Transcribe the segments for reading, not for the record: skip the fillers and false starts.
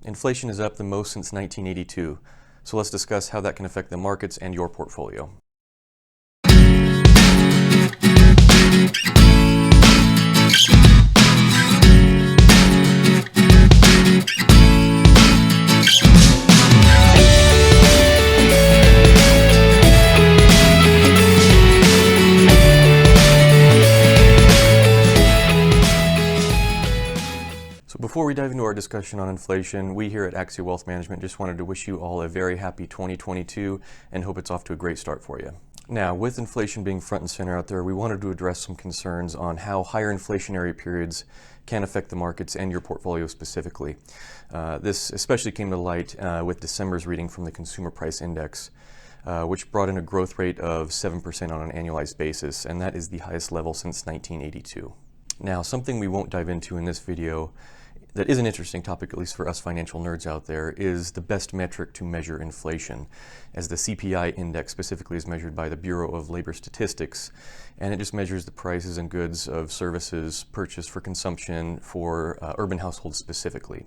Inflation is up the most since 1982, so let's discuss how that can affect the markets and your portfolio. Before we dive into our discussion on inflation, we here at Axia Wealth Management just wanted to wish you all a very happy 2022 and hope it's off to a great start for you. Now, with inflation being front and center out there, we wanted to address some concerns on how higher inflationary periods can affect the markets and your portfolio specifically. This especially came to light with December's reading from the Consumer Price Index, which brought in a growth rate of 7% on an annualized basis, and that is the highest level since 1982. Now, something we won't dive into in this video that is an interesting topic, at least for us financial nerds out there, is the best metric to measure inflation, as the CPI index specifically is measured by the Bureau of Labor Statistics, and it just measures the prices and goods of services purchased for consumption for urban households specifically.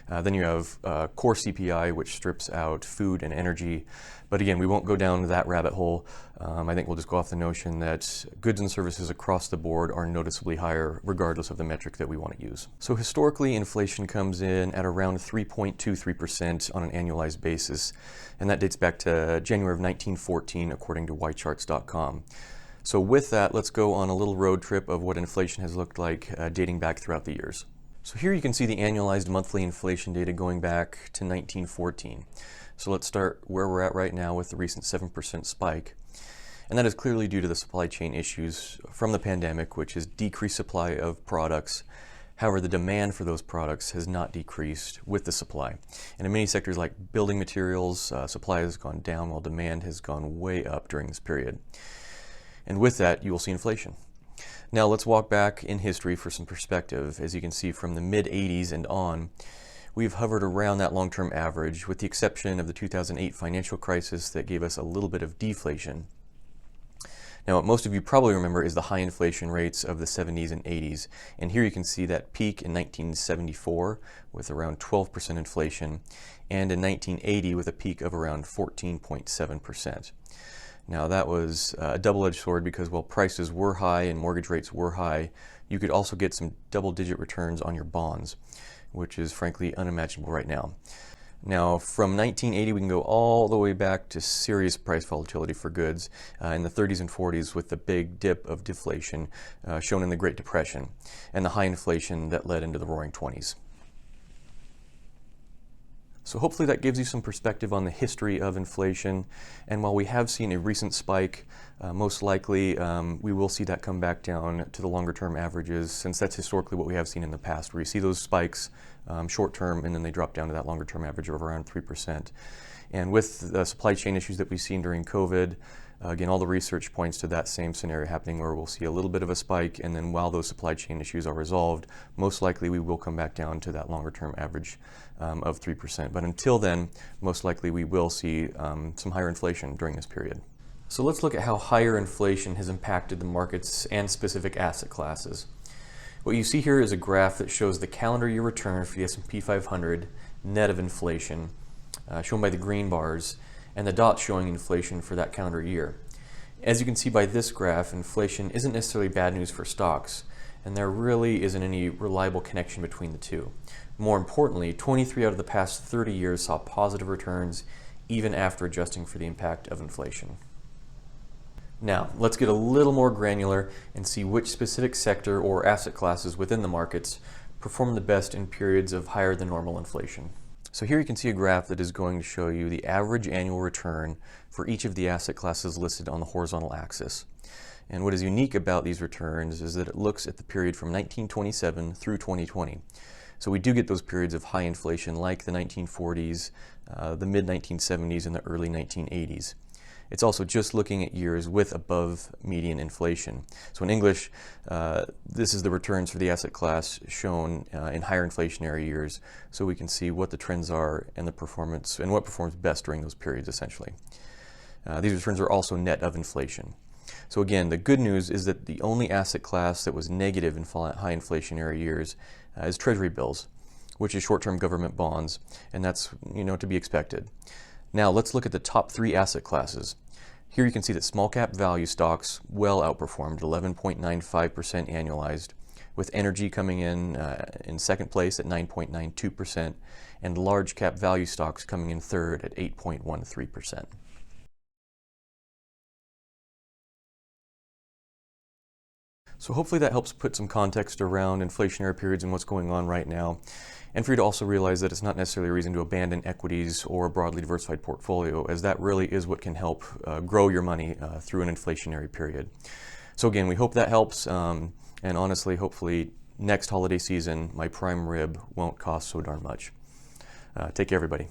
Then you have core CPI, which strips out food and energy, but again, we won't go down that rabbit hole. I think we'll just go off the notion that goods and services across the board are noticeably higher regardless of the metric that we want to use. So historically, inflation comes in at around 3.23% on an annualized basis, and that dates back to January of 1914 according to YCharts.com. So with that, let's go on a little road trip of what inflation has looked like dating back throughout the years. So here you can see the annualized monthly inflation data going back to 1914. So let's start where we're at right now with the recent 7% spike. And that is clearly due to the supply chain issues from the pandemic, which is decreased supply of products. However, the demand for those products has not decreased with the supply. And in many sectors like building materials, supply has gone down while demand has gone way up during this period. And with that, you will see inflation. Now let's walk back in history for some perspective. As you can see, from the mid-80s and on, we've hovered around that long-term average, with the exception of the 2008 financial crisis that gave us a little bit of deflation. Now, what most of you probably remember is the high inflation rates of the 70s and 80s. And here you can see that peak in 1974 with around 12% inflation, and in 1980 with a peak of around 14.7%. Now, that was a double-edged sword because while prices were high and mortgage rates were high, you could also get some double-digit returns on your bonds, which is frankly unimaginable right now. Now, from 1980, we can go all the way back to serious price volatility for goods in the 30s and 40s with the big dip of deflation shown in the Great Depression and the high inflation that led into the Roaring 20s. So hopefully that gives you some perspective on the history of inflation. And while we have seen a recent spike, most likely we will see that come back down to the longer term averages, since that's historically what we have seen in the past, where you see those spikes short term and then they drop down to that longer term average of around 3%. And with the supply chain issues that we've seen during COVID, again, all the research points to that same scenario happening, where we'll see a little bit of a spike, and then while those supply chain issues are resolved, most likely we will come back down to that longer term average of 3%. But until then, most likely we will see some higher inflation during this period. So let's look at how higher inflation has impacted the markets and specific asset classes. What you see here is a graph that shows the calendar year return for the S&P 500 net of inflation, shown by the green bars, and the dots showing inflation for that calendar year. As you can see by this graph, inflation isn't necessarily bad news for stocks, and there really isn't any reliable connection between the two. More importantly, 23 out of the past 30 years saw positive returns even after adjusting for the impact of inflation. Now, let's get a little more granular and see which specific sector or asset classes within the markets perform the best in periods of higher than normal inflation. So here you can see a graph that is going to show you the average annual return for each of the asset classes listed on the horizontal axis. And what is unique about these returns is that it looks at the period from 1927 through 2020. So we do get those periods of high inflation like the 1940s, the mid-1970s, and the early 1980s. It's also just looking at years with above median inflation. So in English, this is the returns for the asset class shown in higher inflationary years, so we can see what the trends are and the performance and what performs best during those periods essentially. These returns are also net of inflation. So again, the good news is that the only asset class that was negative in high inflationary years is Treasury bills. which is short-term government bonds, and that's, to be expected. Now let's look at the top 3 asset classes. Here you can see that small cap value stocks well outperformed, 11.95% annualized, with energy coming in second place at 9.92%, and large cap value stocks coming in third at 8.13%. So hopefully that helps put some context around inflationary periods and what's going on right now, and for you to also realize that it's not necessarily a reason to abandon equities or a broadly diversified portfolio, as that really is what can help grow your money through an inflationary period. So again, we hope that helps, and honestly, hopefully next holiday season, my prime rib won't cost so darn much. Take care, everybody.